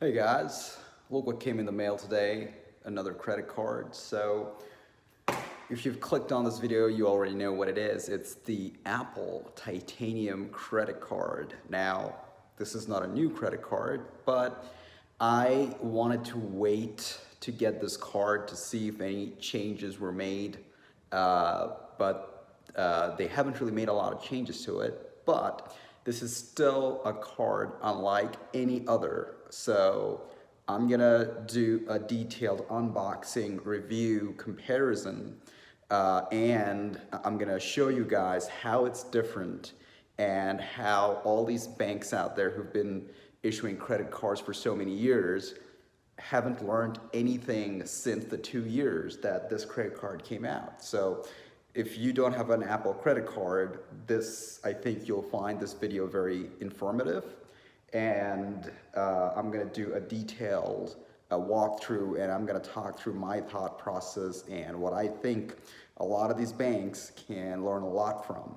Hey guys, look what came in the mail today, another credit card. So if you've clicked on this video, you already know what it is. It's the Apple Titanium credit card. Now, this is not a new credit card, but I wanted to wait to get this card to see if any changes were made. But they haven't really made a lot of changes to it, but this is still a card unlike any other. So I'm gonna do a detailed unboxing, review, comparison, and I'm gonna show you guys how it's different and how all these banks out there who've been issuing credit cards for so many years haven't learned anything since the 2 years that this credit card came out. So if you don't have an Apple credit card, I think you'll find this video very informative. And I'm gonna do a detailed walkthrough, and I'm gonna talk through my thought process and what I think a lot of these banks can learn a lot from.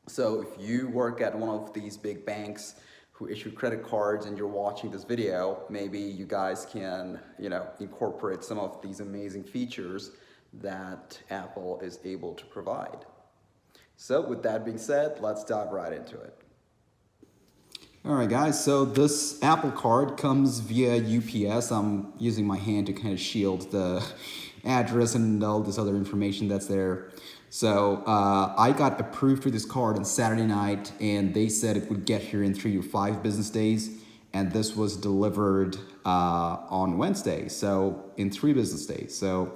So if you work at one of these big banks who issue credit cards and you're watching this video, maybe you guys can, incorporate some of these amazing features that Apple is able to provide. So with that being said, let's dive right into it. All right, guys, so this Apple card comes via UPS. I'm using my hand to kind of shield the address and all this other information that's there. So I got approved for this card on Saturday night, and they said it would get here in 3 to 5 business days. And this was delivered on Wednesday, so in 3 business days. So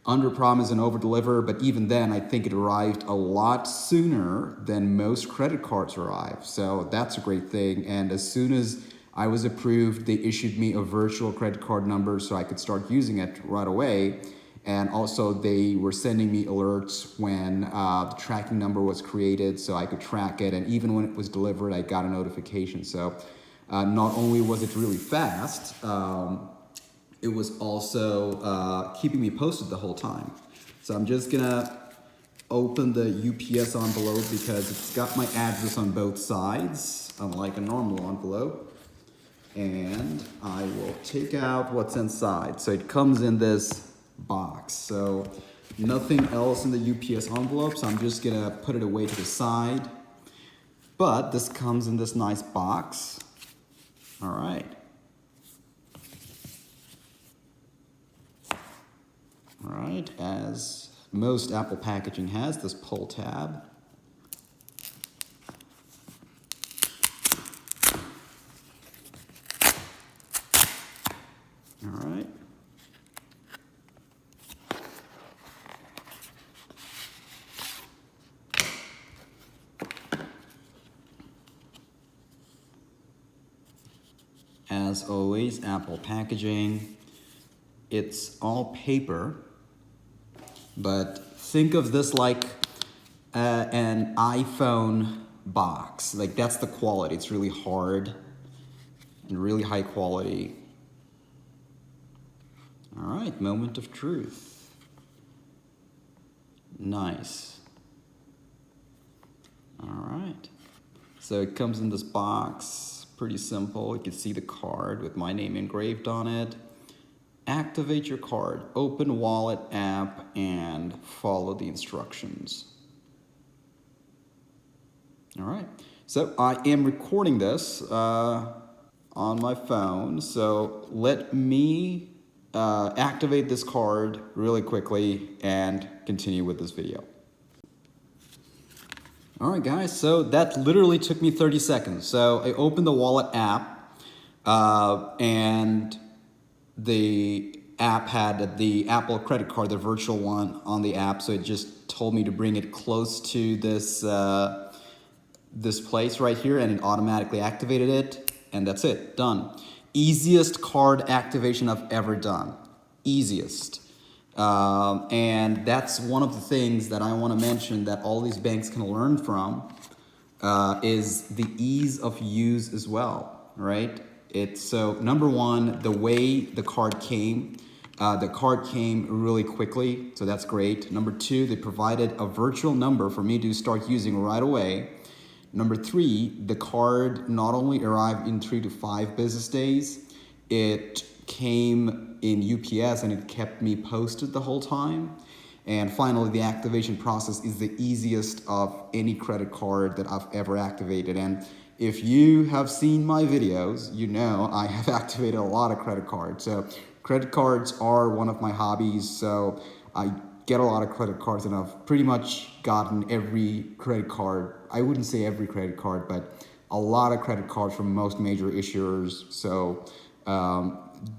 under promise and over deliver, but even then I think it arrived a lot sooner than most credit cards arrive. So that's a great thing. And as soon as I was approved, they issued me a virtual credit card number so I could start using it right away. And also they were sending me alerts when the tracking number was created so I could track it. And even when it was delivered, I got a notification. So not only was it really fast, it was also keeping me posted the whole time. So I'm just gonna open the UPS envelope because it's got my address on both sides, unlike a normal envelope. And I will take out what's inside. So it comes in this box. So nothing else in the UPS envelope, so I'm just gonna put it away to the side. But this comes in this nice box. All right. All right, as most Apple packaging has, this pull tab. All right. As always, Apple packaging, it's all paper. But think of this like an iPhone box. Like that's the quality. It's really hard and really high quality. All right, moment of truth. Nice. All right. So it comes in this box, pretty simple. You can see the card with my name engraved on it. Activate your card, open wallet app, and follow the instructions. All right, so I am recording this on my phone, so let me activate this card really quickly and continue with this video. All right, guys, so that literally took me 30 seconds. So I opened the wallet app and the app had the Apple credit card, the virtual one on the app. So it just told me to bring it close to this, this place right here, and it automatically activated it. And that's it, done. Easiest card activation I've ever done, easiest. And that's one of the things that I want to mention that all these banks can learn from is the ease of use as well, right? So number one, the way the card came really quickly, so that's great. Number two, they provided a virtual number for me to start using right away. Number three, the card not only arrived in 3 to 5 business days, It came in UPS and it kept me posted the whole time. And finally, the activation process is the easiest of any credit card that I've ever activated. And if you have seen my videos, you know I have activated a lot of credit cards. So credit cards are one of my hobbies. So I get a lot of credit cards, and I've pretty much gotten every credit card. I wouldn't say every credit card, but a lot of credit cards from most major issuers. So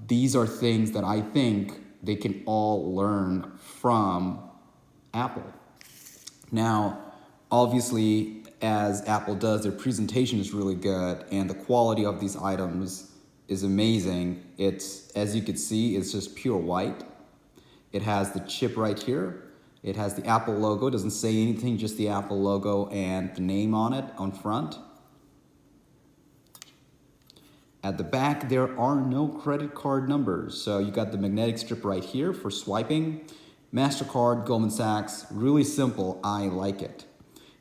these are things that I think they can all learn from Apple. Now, obviously, as Apple does, their presentation is really good and the quality of these items is amazing. It's, as you can see, it's just pure white. It has the chip right here. It has the Apple logo. It doesn't say anything, just the Apple logo and the name on it on front. At the back, there are no credit card numbers. So you got the magnetic strip right here for swiping. MasterCard, Goldman Sachs, really simple. I like it.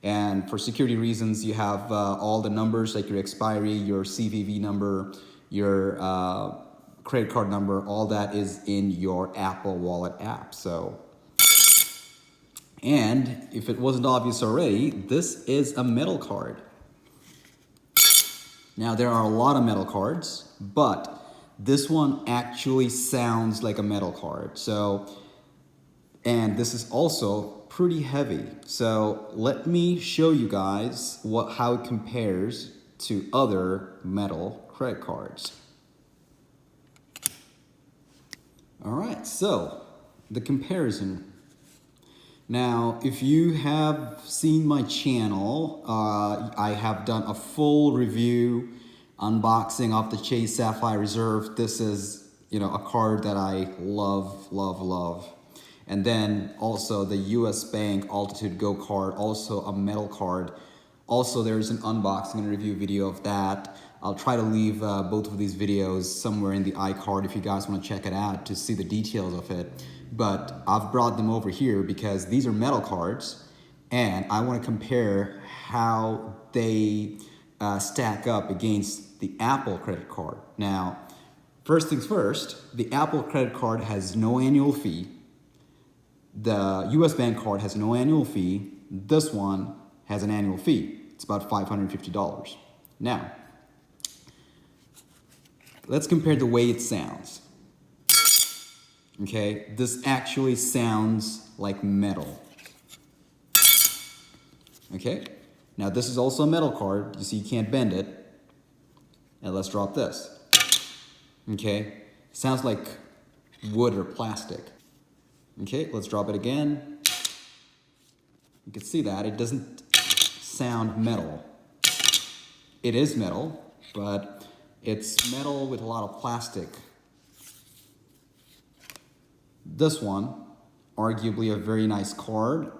And for security reasons, you have all the numbers like your expiry, your CVV number, your credit card number, all that is in your Apple Wallet app. So, and if it wasn't obvious already, this is a metal card. Now, there are a lot of metal cards, but this one actually sounds like a metal card. So, and this is also pretty heavy. So let me show you guys how it compares to other metal credit cards. All right, so the comparison. Now, if you have seen my channel, I have done a full review, unboxing of the Chase Sapphire Reserve. This is, a card that I love, love, love. And then also the US Bank Altitude Go card, also a metal card. Also, there's an unboxing and review video of that. I'll try to leave both of these videos somewhere in the iCard if you guys want to check it out to see the details of it. But I've brought them over here because these are metal cards and I want to compare how they stack up against the Apple credit card. Now, first things first, the Apple credit card has no annual fee. The US Bank card has no annual fee. This one has an annual fee. It's about $550. Now, let's compare the way it sounds. Okay, this actually sounds like metal. Okay, now this is also a metal card. You see, you can't bend it. And let's drop this. Okay, sounds like wood or plastic. Okay, let's drop it again. You can see that it doesn't sound metal. It is metal, but it's metal with a lot of plastic. This one, arguably a very nice card,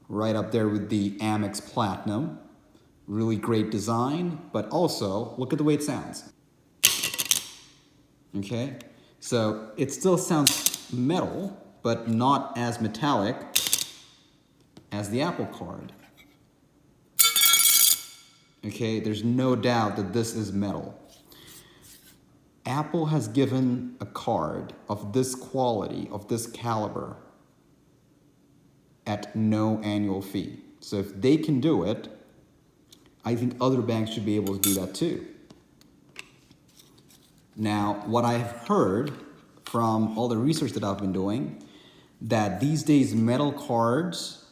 right up there with the Amex Platinum. Really great design, but also look at the way it sounds. Okay, so it still sounds metal, but not as metallic as the Apple card. Okay, there's no doubt that this is metal. Apple has given a card of this quality, of this caliber, at no annual fee. So if they can do it, I think other banks should be able to do that too. Now, what I've heard from all the research that I've been doing, that these days metal cards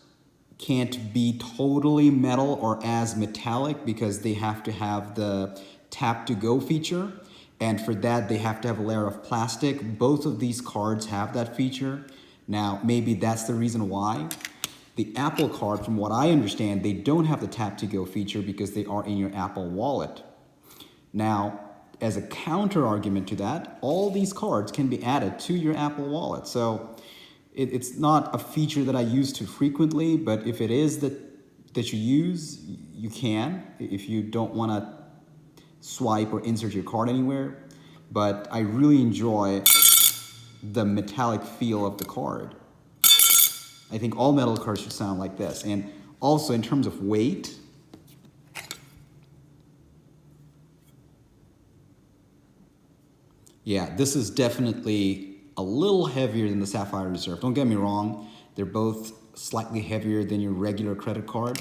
can't be totally metal or as metallic because they have to have the tap to go feature. And for that, they have to have a layer of plastic. Both of these cards have that feature. Now, maybe that's the reason why. The Apple card, from what I understand, they don't have the tap to go feature because they are in your Apple Wallet. Now, as a counter argument to that, all these cards can be added to your Apple Wallet. So it's not a feature that I use too frequently, but if it is that you use, you can, if you don't want to swipe or insert your card anywhere. But I really enjoy the metallic feel of the card. I think all metal cards should sound like this. And also in terms of weight, Yeah, this is definitely a little heavier than the Sapphire Reserve. Don't get me wrong, they're both slightly heavier than your regular credit card.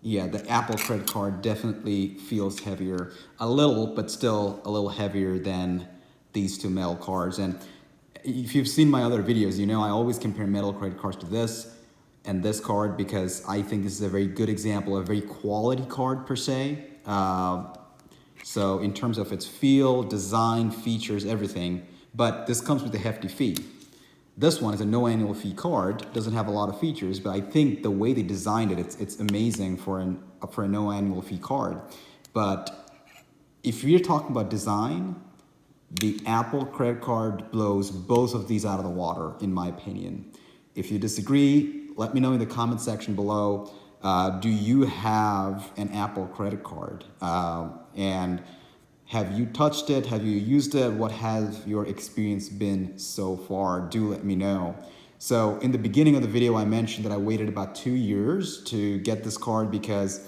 Yeah, the Apple credit card definitely feels heavier, a little, but still a little heavier than these two metal cards. And if you've seen my other videos, you know I always compare metal credit cards to this and this card because I think this is a very good example, a very quality card per se. So in terms of its feel, design, features, everything, but this comes with a hefty fee. This one is a no annual fee card, doesn't have a lot of features, but I think the way they designed it, it's amazing for a no annual fee card. But if you're talking about design, the Apple credit card blows both of these out of the water, in my opinion. If you disagree, let me know in the comment section below. Do you have an Apple credit card? And have you touched it? Have you used it? What has your experience been so far? Do let me know. So in the beginning of the video, I mentioned that I waited about 2 years to get this card because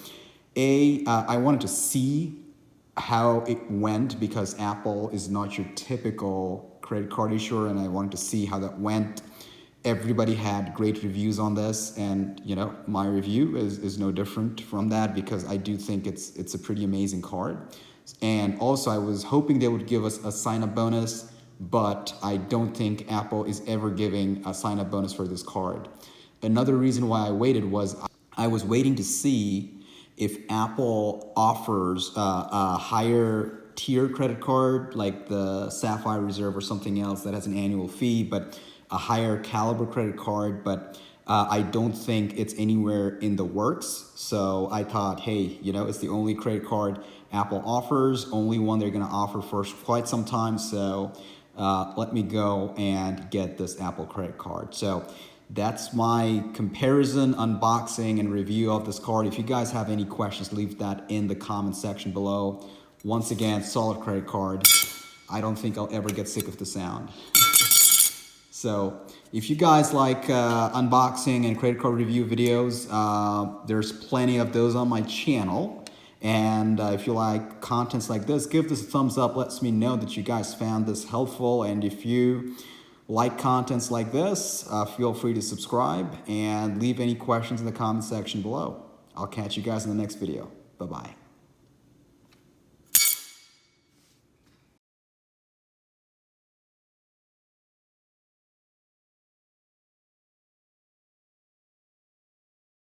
I wanted to see how it went because Apple is not your typical credit card issuer, and I wanted to see how that went. Everybody had great reviews on this, and you know my review is no different from that because I do think it's a pretty amazing card. And also I was hoping they would give us a sign-up bonus, but I don't think Apple is ever giving a sign-up bonus for this card. Another reason why I waited was I was waiting to see if Apple offers a higher tier credit card like the Sapphire Reserve or something else that has an annual fee, but a higher caliber credit card, but I don't think it's anywhere in the works. So I thought, hey, you know, it's the only credit card Apple offers, only one they're gonna offer for quite some time. So let me go and get this Apple credit card. So that's my comparison, unboxing, and review of this card. If you guys have any questions, leave that in the comment section below. Once again, solid credit card. I don't think I'll ever get sick of the sound. So if you guys like unboxing and credit card review videos, there's plenty of those on my channel. And if you like contents like this, give this a thumbs up. Lets me know that you guys found this helpful. And if you like contents like this, feel free to subscribe and leave any questions in the comment section below. I'll catch you guys in the next video. Bye-bye.